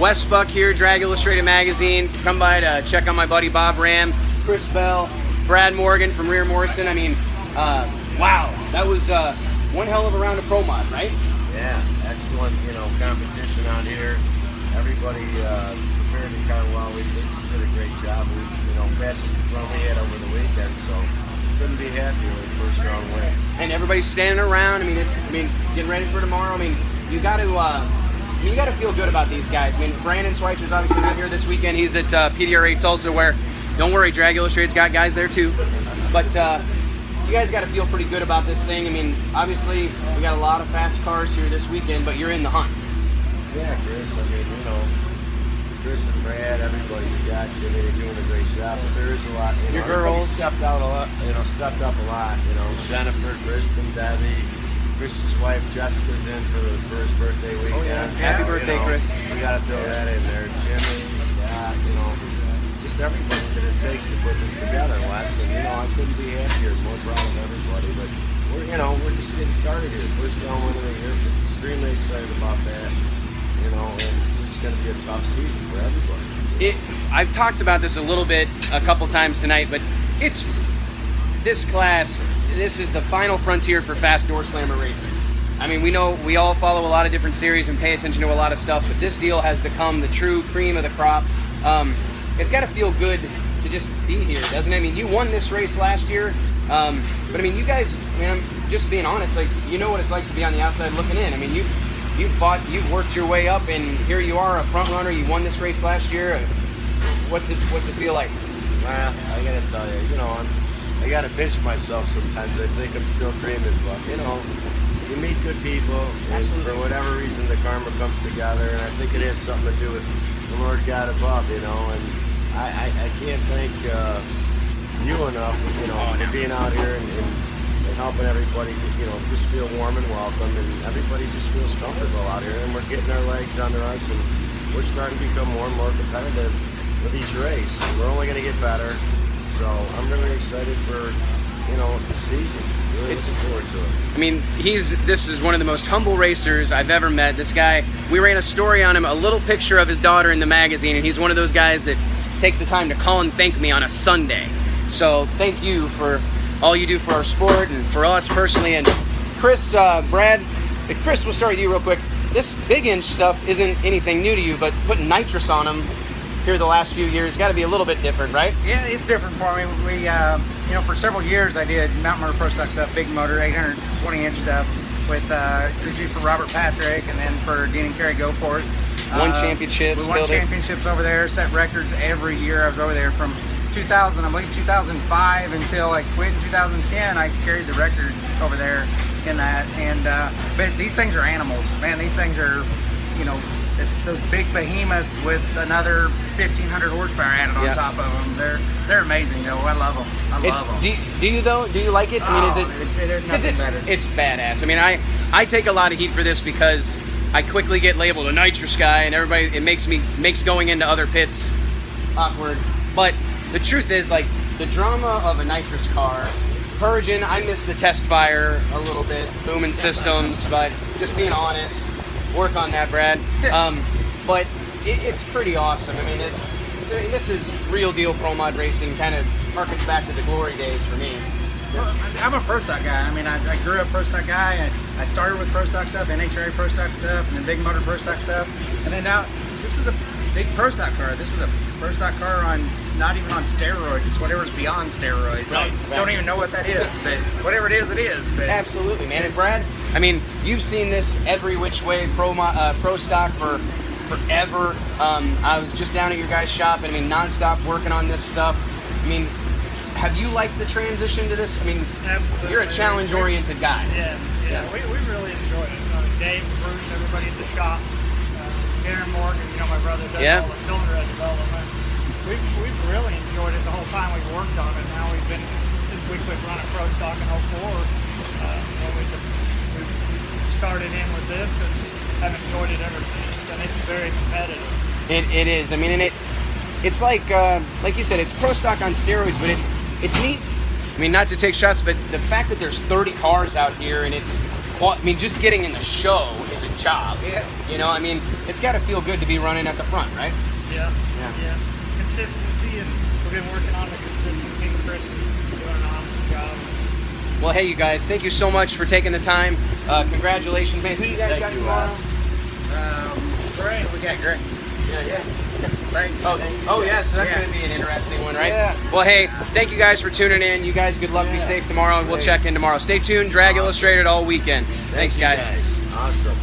Wes Buck here, Drag Illustrated Magazine. Come by to check out my buddy Bob Ram, Chris Bell, Brad Morgan from Rear Morrison. I mean, wow, that was one hell of a round of Pro Mod, right? Yeah, excellent, competition out here. Everybody prepared the car well. They just did a great job. Fastest run we had over the weekend, so couldn't be happier with the first round win. And everybody's standing around. I mean, getting ready for tomorrow. I mean, you got to feel good about these guys. I mean, Brandon Schweitzer's obviously not here this weekend. He's at PDRA Tulsa, where, don't worry, Drag Illustrated's got guys there too. But you guys got to feel pretty good about this thing. I mean, obviously, we got a lot of fast cars here this weekend, but you're in the hunt. Yeah, Chris. I mean, Chris and Brad, everybody, Scott, Jimmy, they're doing a great job. But there is a lot. Your girls stepped out a lot. Stepped up a lot. Jennifer, Kristen, Debbie, Chris's wife, Jessica's in for his birthday weekend. Oh yeah, happy birthday, Chris. We got to throw that in there. Jimmy, Scott, just everybody that it takes to put this together, Wes. And I couldn't be happier, more proud of everybody. But we're just getting started here. First round win of the year. Extremely excited about that. And it's just going to be a tough season for everybody. I've talked about this a little bit a couple times tonight, but it's this class. This is the final frontier for fast door slammer racing. I mean, we all follow a lot of different series and pay attention to a lot of stuff, but this deal has become the true cream of the crop. It's got to feel good to just be here, doesn't it? I mean, you won this race last year, but I mean, you guys, I'm just being honest, like, you know what it's like to be on the outside looking in. I mean, you've worked your way up, and here you are, a front runner. You won this race last year. What's it feel like? Well, I gotta tell you, I gotta pinch myself sometimes. I think I'm still dreaming, but you meet good people, and for whatever reason, the karma comes together, and I think it has something to do with the Lord God above, and I can't thank you enough, for being out here and helping everybody, just feel warm and welcome, and everybody just feels comfortable out here, and we're getting our legs under us, and we're starting to become more and more competitive with each race. We're only going to get better, so I'm really excited for, the season. Really looking forward to it. I mean, this is one of the most humble racers I've ever met. This guy, we ran a story on him, a little picture of his daughter in the magazine, and he's one of those guys that takes the time to call and thank me on a Sunday. So thank you for all you do for our sport and for us personally. And Chris, Brad, Chris, we'll start with you real quick. This big inch stuff isn't anything new to you, but putting nitrous on them here the last few years got to be a little bit different, right? Yeah, it's different for me. We, for several years I did mountain motor pro stock stuff, big motor, 820 inch stuff with crew chief for Robert Patrick, and then for Dean and Kerry Goforth. Won championships. We won championships over there, set records every year. I was over there from 2000, I believe 2005 until I quit in 2010. I carried the record over there in that. And but these things are animals, man. These things are, those big behemoths with another 1,500 horsepower added on top of them. They're amazing though. I love them. I love them. Do you though? Do you like it? I mean, there's nothing better. It's badass. I mean, I take a lot of heat for this because I quickly get labeled a nitrous guy, and everybody, it makes going into other pits awkward. But the truth is, like, the drama of a nitrous car, Purgin, I miss the test fire a little bit, booming systems, but just being honest, work on that, Brad. But it's pretty awesome. I mean, this is real deal pro mod racing, kind of harkens back to the glory days for me. Well, I'm a pro stock guy. I mean, I grew up pro stock guy, and I started with pro stock stuff, NHRA pro stock stuff, and then big motor pro stock stuff, and then now this is a big pro stock car. This is a pro stock car on, not even on steroids. It's whatever's beyond steroids. Right. Don't even know what that is, but whatever it is, it is. But absolutely, man. And Brad, I mean, you've seen this every which way pro stock for forever. I was just down at your guys' shop, and I mean, nonstop working on this stuff. I mean, have you liked the transition to this? I mean, absolutely. You're a challenge-oriented guy. Yeah. We really enjoyed it. Dave, Bruce, everybody at the shop, Darren Morgan, my brother does all the cylinder head development. We've really enjoyed it the whole time we've worked on it. Now we've been, since we quit running pro stock in 04, we started in with this and have enjoyed it ever since. And it's very competitive. It is. I mean, and it's like you said, it's pro stock on steroids, but it's neat. I mean, not to take shots, but the fact that there's 30 cars out here and it's I mean, just getting in the show is a job. Yeah. You know, I mean, it's got to feel good to be running at the front, right? Yeah. Consistency, and we've been working on the consistency. Chris is doing an awesome job. Well, hey, you guys, thank you so much for taking the time. Congratulations, man. Who you guys Thank got you, tomorrow? Great. We got great. Yeah. Thanks. Oh yeah, so that's Yeah. going to be an interesting one, right? Yeah. Well, hey, thank you guys for tuning in. You guys, good luck, be Yeah. safe tomorrow, and we'll Great. check in tomorrow. Stay tuned, Drag Awesome. Illustrated all weekend. Thanks, Thank you guys. Awesome.